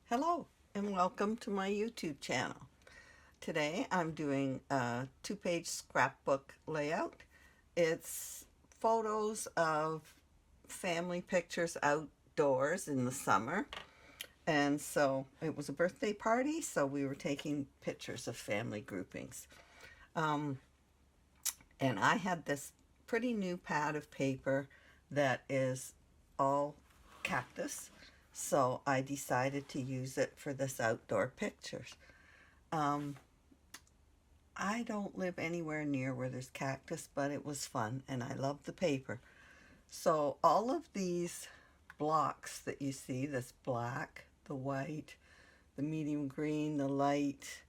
Hello and welcome to my YouTube channel. Today I'm doing a two-page scrapbook layout. It's photos of family pictures outdoors in the summer. And so it was a birthday party, so we were taking pictures of family groupings. Um, and I had this pretty new pad of paper that is all cactus. So I decided to use it for this outdoor pictures. Um, I don't live anywhere near where there's cactus, but it was fun and I love the paper. So all of these blocks that you see, this black, the white, the medium green, the light,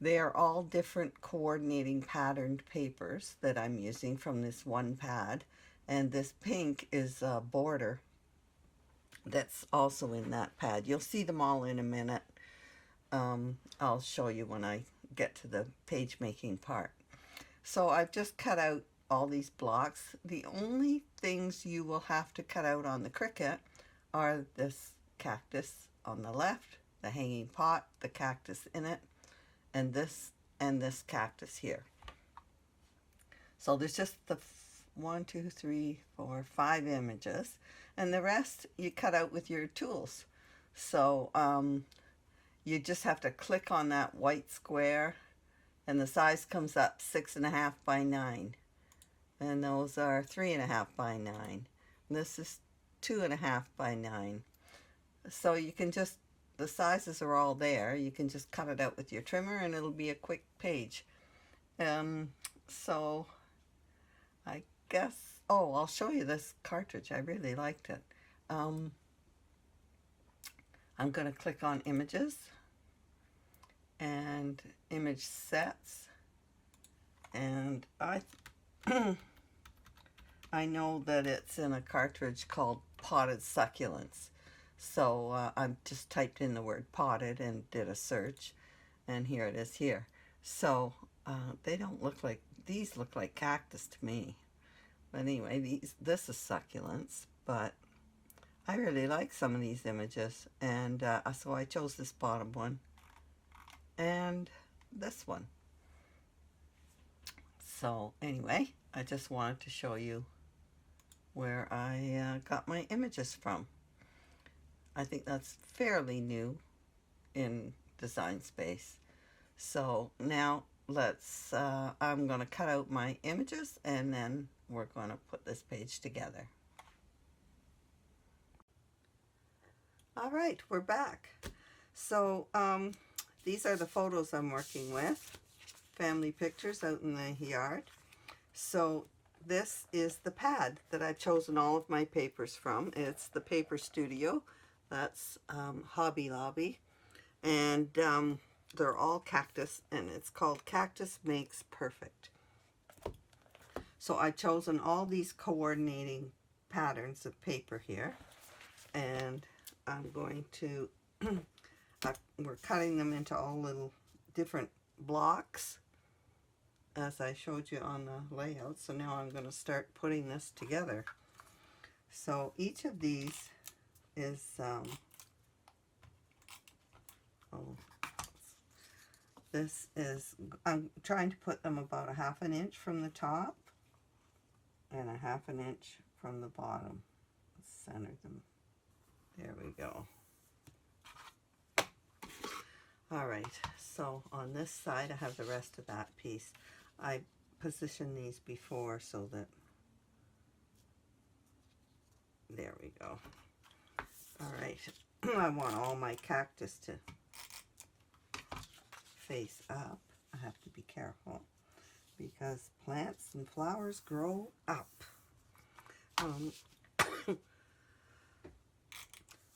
they are all different coordinating patterned papers that I'm using from this one pad. And this pink is a border that's also in that pad. You'll see them all in a minute. I'll show you when I get to the page making part. So I've just cut out all these blocks. The only things you will have to cut out on the Cricut are this cactus on the left, the hanging pot, the cactus in it, and this cactus here. So there's just the 1, 2, 3, 4, 5 images, and the rest you cut out with your tools. So you just have to click on that white square and the size comes up 6.5 by 9. And those are 3.5 by 9. This is 2.5 by 9. So you can just, the sizes are all there. You can just cut it out with your trimmer and it'll be a quick page. So I guess, oh, I'll show you this cartridge. I really liked it. I'm going to click on images and image sets, and I know that it's in a cartridge called potted succulents, so I just typed in the word potted and did a search, and here it is here. So they don't look like, these look like cactus to me, but anyway, this is succulents, but I really like some of these images, and so I chose this bottom one and this one. So anyway, I just wanted to show you where I got my images from. I think that's fairly new in Design Space. So now let's, I'm going to cut out my images and then we're going to put this page together. All right, we're back. So these are the photos I'm working with, family pictures out in the yard. So this is the pad that I've chosen all of my papers from. It's the Paper Studio. That's Hobby Lobby. And they're all cactus, and it's called Cactus Makes Perfect. So I've chosen all these coordinating patterns of paper here. And I'm going to, we're cutting them into all little different blocks as I showed you on the layout. So now I'm going to start putting this together. So each of these is, this is, I'm trying to put them about 1/2 inch from the top and 1/2 inch from the bottom. Let's center them. There we go. All right, so on this side I have the rest of that piece. I positioned these before so that, there we go. All right, I want all my cactus to face up. I have to be careful because plants and flowers grow up.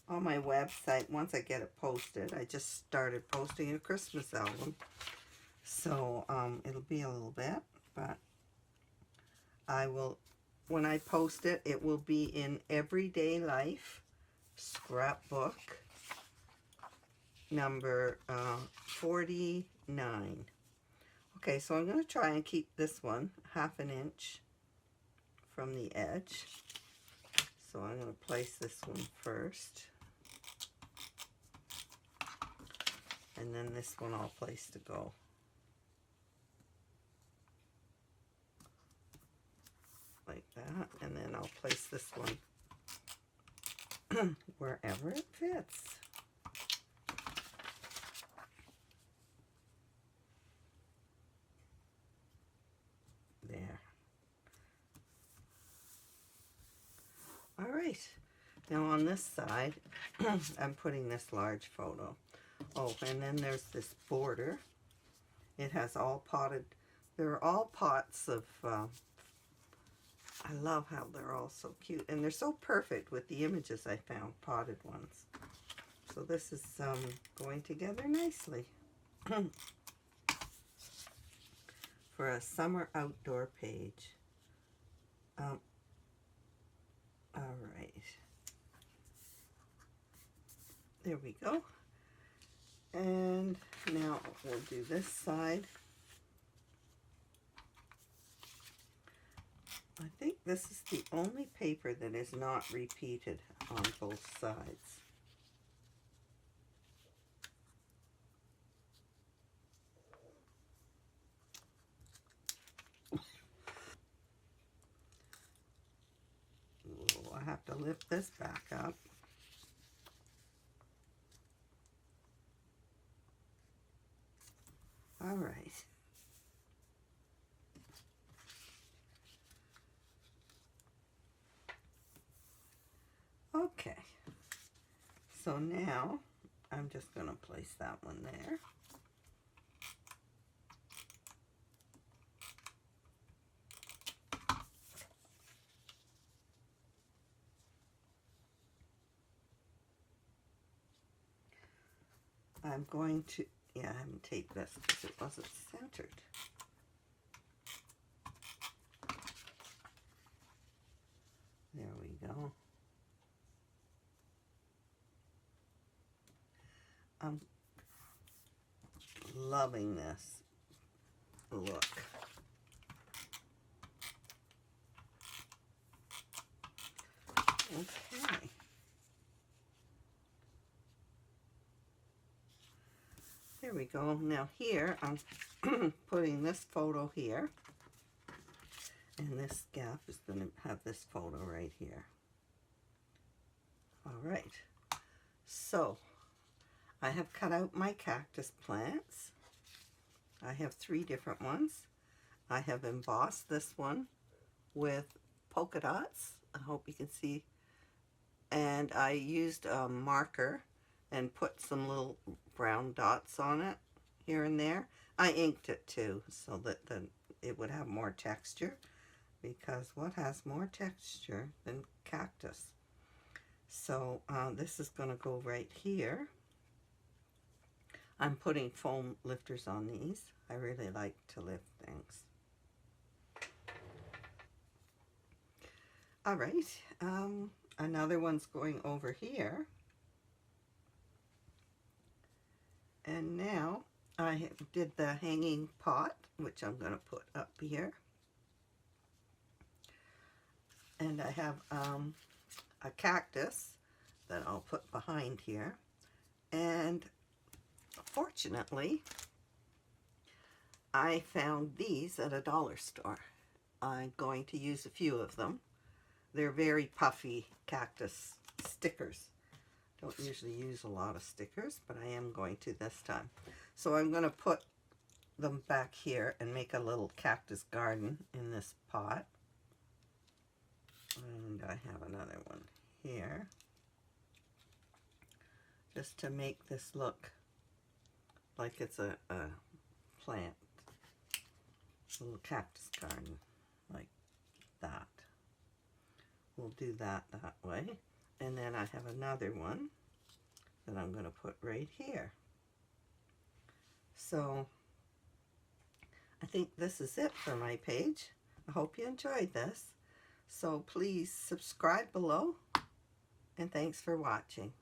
On my website, once I get it posted, I just started posting a Christmas album, so it'll be a little bit, but I will, when I post it, it will be in Everyday Life Scrapbook number 49. Okay, so I'm going to try and keep this one 1/2 inch from the edge. So I'm going to place this one first. And then this one I'll place to go. Like that. And then I'll place this one wherever it fits. There. All right. Now on this side, I'm putting this large photo. Oh, and then there's this border. It has all potted, they're all pots of, I love how they're all so cute. And they're so perfect with the images I found, potted ones. So this is going together nicely. For a summer outdoor page. All right. There we go. And now we'll do this side. I think this is the only paper that is not repeated on both sides. Ooh, I have to lift this back up. All right. Okay. So now I'm just going to place that one there. I'm going to, yeah, I haven't taped this because it wasn't centered. There we go. I'm loving this look. Okay. There we go. Now here, I'm putting this photo here. And this gap is going to have this photo right here. All right. So, I have cut out my cactus plants. I have 3 different ones. I have embossed this one with polka dots. I hope you can see. And I used a marker and put some little brown dots on it here and there. I inked it too so that it would have more texture, because what has more texture than cactus? So this is going to go right here. I'm putting foam lifters on these. I really like to lift things. All right, another one's going over here. And now I did the hanging pot, which I'm going to put up here. And I have a cactus that I'll put behind here. And fortunately, I found these at a dollar store. I'm going to use a few of them. They're very puffy cactus stickers. Don't usually use a lot of stickers, but I am going to this time. So I'm going to put them back here and make a little cactus garden in this pot. And I have another one here, just to make this look like it's a plant, a little cactus garden, like that. We'll do that way. And then I have another one that I'm going to put right here. So I think this is it for my page. I hope you enjoyed this. So please subscribe below, and thanks for watching.